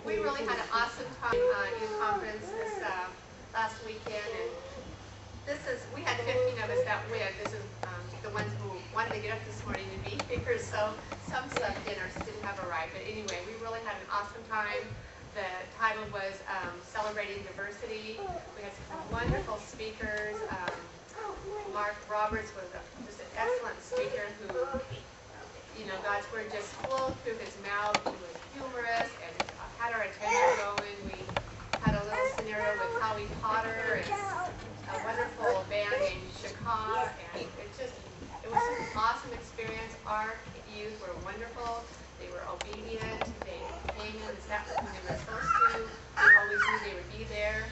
we really had an awesome time in conference this last weekend, and we had 15 of us that went. This is the ones who wanted to get up this morning to be here, so some slept in or didn't have a ride. But anyway, we really had an awesome time. The title was Celebrating Diversity. We had some wonderful speakers. Mark Roberts was just an excellent speaker who, God's word just flowed through his mouth. He was humorous and had our attention going. We had a little scenario with Howie Potter and a wonderful band named Shaka, and it was an awesome experience. Our youth were wonderful. They were obedient. They came in and sat when they were supposed to. We always knew they would be there.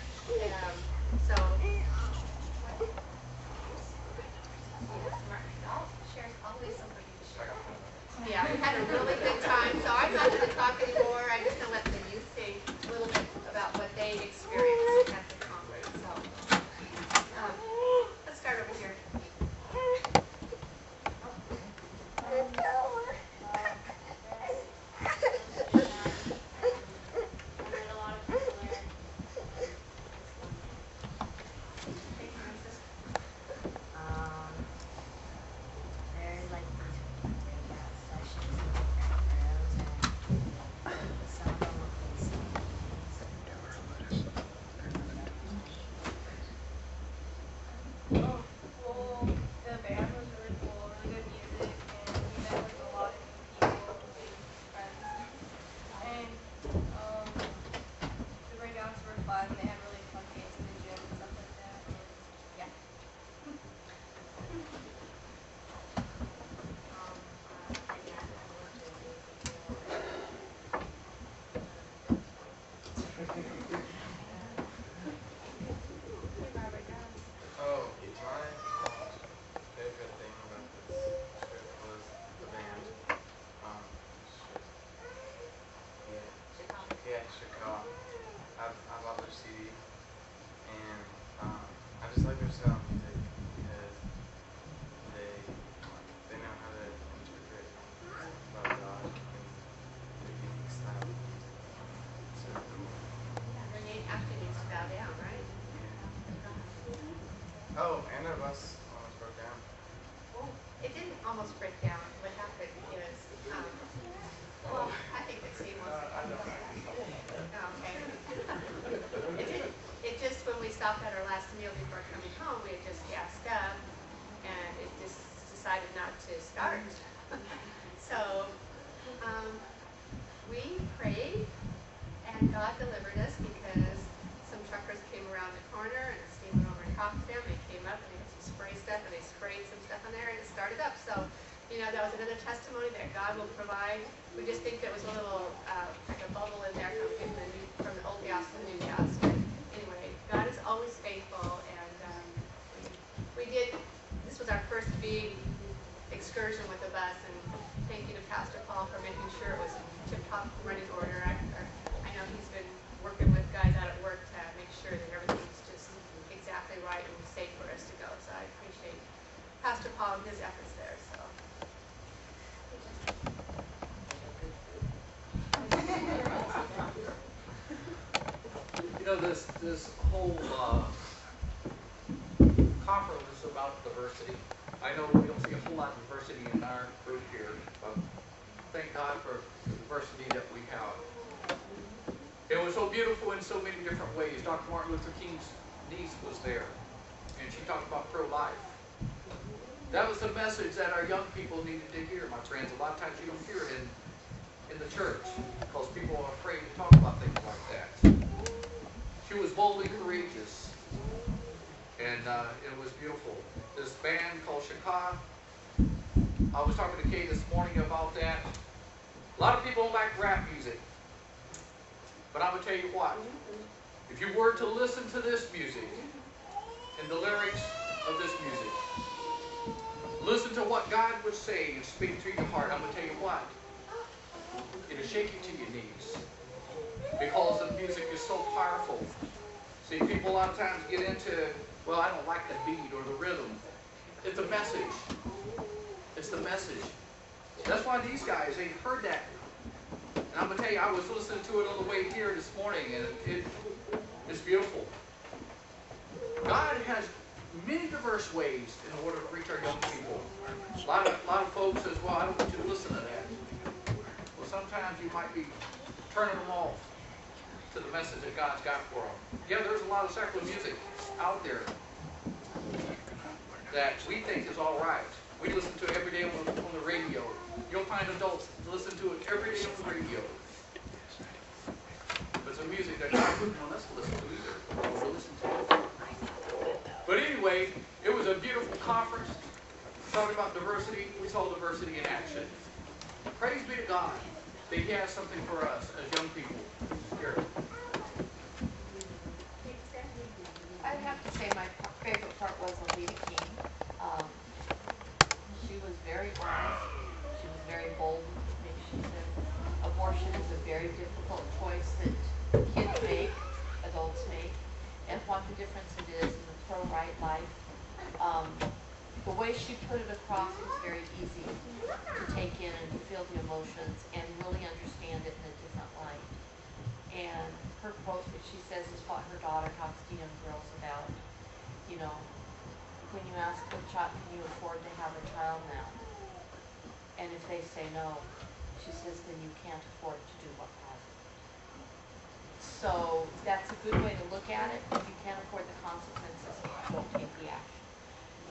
Yeah, we had a really good time. So I'm not going to talk anymore. I'm just going to let the youth say a little bit about what they experienced at the conference. So let's start over here. Oh, and our bus almost broke down. Well, it didn't almost break down. What happened is, I think it's seamless. Okay. It just, when we stopped at our last meal before coming home, we had just gassed up, and it just decided not to start. So, we prayed, and God delivered us because some truckers came around the corner and a steam went over and talked to them. They came up and they had some spray stuff and they sprayed some stuff in there and it started up. So, that was another testimony that God will provide. We just think there was a little like a bubble in there from the old gas to the new gas. But anyway, God is always faithful, and this was our first big excursion with the bus, and thank you to Pastor Paul for making sure it was tip-top running order. I know he's been working with guys out at work to make sure that everything's just exactly right and safe for us to go. So I appreciate Pastor Paul and his efforts there. So. This whole conference is about diversity. I know we don't see a whole lot of diversity in our group here, but thank God for the diversity that we have. It was so beautiful in so many different ways. Dr. Martin Luther King's niece was there, and she talked about pro-life. That was the message that our young people needed to hear, my friends. A lot of times you don't hear it in the church because people are afraid to talk about things like that. She was boldly courageous, and it was beautiful. This band called Shaka, I was talking to Kay this morning about that. A lot of people don't like rap music, but I'm going to tell you what, if you were to listen to this music and the lyrics of this music, listen to what God would say and speak through your heart, I'm going to tell you what, it'll shake you to your knees. Because the music is so powerful. See, people a lot of times get into, well, I don't like the beat or the rhythm. It's a message. It's the message. That's why these guys, they've heard that And I'm going to tell you, I was listening to it on the way here this morning, and it's beautiful. God has many diverse ways in order to reach our young people. A lot of folks says, well, I don't want you to listen to that. Well, sometimes you might be turning them off to the message that God's got for them. Yeah, there's a lot of secular music out there that we think is all right. We listen to it every day on the radio. You'll find adults listen to it every day on the radio. But it's a music that God wouldn't want us to listen to either. Or to listen to. But anyway, it was a beautiful conference. Talking about diversity, we saw diversity in action. Praise be to God that He has something for us as young people. Here. I'd have to say my favorite part was Alita King. She was very honest. She was very bold. She said abortion is a very difficult choice that kids make, adults make, and what the difference it is in the pro-right life. The way she put it across was very easy to take in and to feel the emotions and really understand it in a different light. And her quote that she says is what her daughter talks to young girls about. You know, when you ask the child, can you afford to have a child now? And if they say no, she says, then you can't afford to do what causes it. So that's a good way to look at it. If you can't afford the consequences, don't take the action.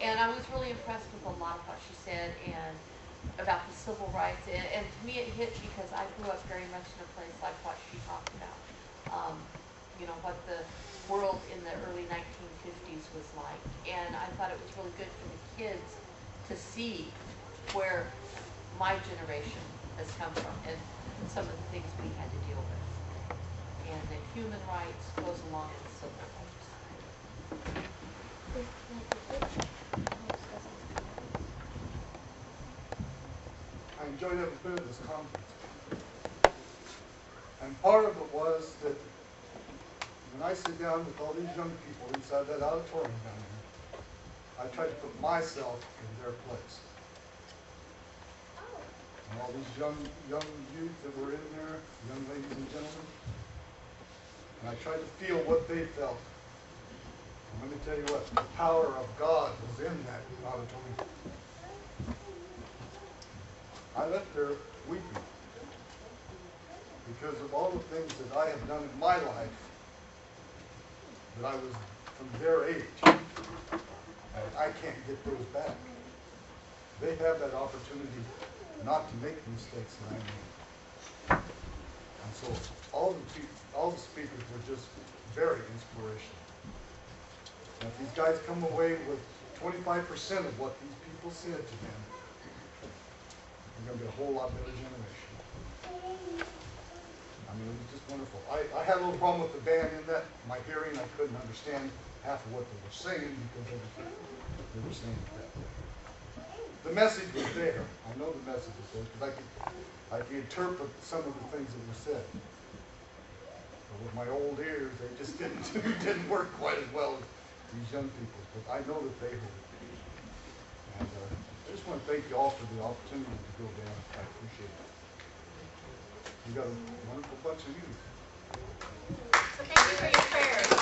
And I was really impressed with a lot of what she said and about the civil rights. And to me it hit because I grew up very much in a place like what she talked about. You know, what the world in the early 1950s was like. And I thought it was really good for the kids to see where my generation has come from and some of the things we had to deal with. And that human rights goes along with civil rights. I enjoyed every bit of this conference. And part of it was that when I sit down with all these young people inside that auditorium down here, I try to put myself in their place. And all these young youth that were in there, young ladies and gentlemen, and I tried to feel what they felt. And let me tell you what, the power of God was in that auditorium. I left there weeping because of all the things that I have done in my life that I was from their age. And I can't get those back. They have that opportunity not to make the mistakes that I made. And so all the speakers were just very inspirational. And if these guys come away with 25% of what these people said to them, we're going to be a whole lot better generation. I mean, it was just wonderful. I had a little problem with the band in that. My hearing, I couldn't understand half of what they were saying because they were saying that. The message was there. I know the message was there because I could interpret some of the things that were said. But with my old ears, they just didn't work quite as well as these young people. But I know that they heard it. And I just want to thank you all for the opportunity to go down. I appreciate it. You got a wonderful bunch of youth. So thank you for your prayers.